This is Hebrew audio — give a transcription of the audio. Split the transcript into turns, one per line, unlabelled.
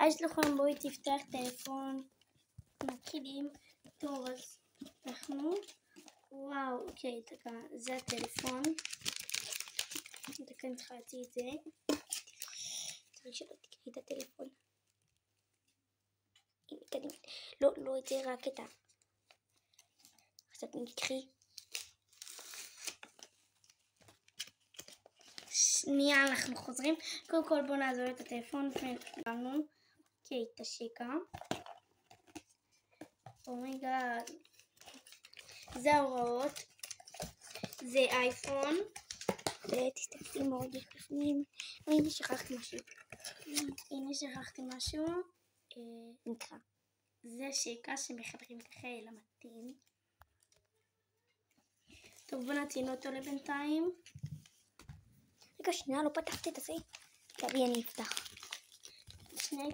אז לכם בואי תפתח טלפון, מתחילים, טוב אז אנחנו, וואו, אוקיי, דקה, זה הטלפון, דקה התחלתי את זה, צריך שלא תקראי את הטלפון, לא את זה, רק את ה... עכשיו נקחי, שנייה אנחנו חוזרים, קודם כל בואו נעזור את הטלפון לפני התחלנו, אוקיי, תשיקה, אומייגאד, זה ההוראות, זה אייפון, תסתכלי מאוד יש בפנים, הנה שכחתי משהו, נקרא, זה השיקה שמחברים ככה אל המתאים, טוב בוא נטעין אותו לבינתיים, רגע שנייה לא פתחתי את זה, תביא אני אפתח, שנייה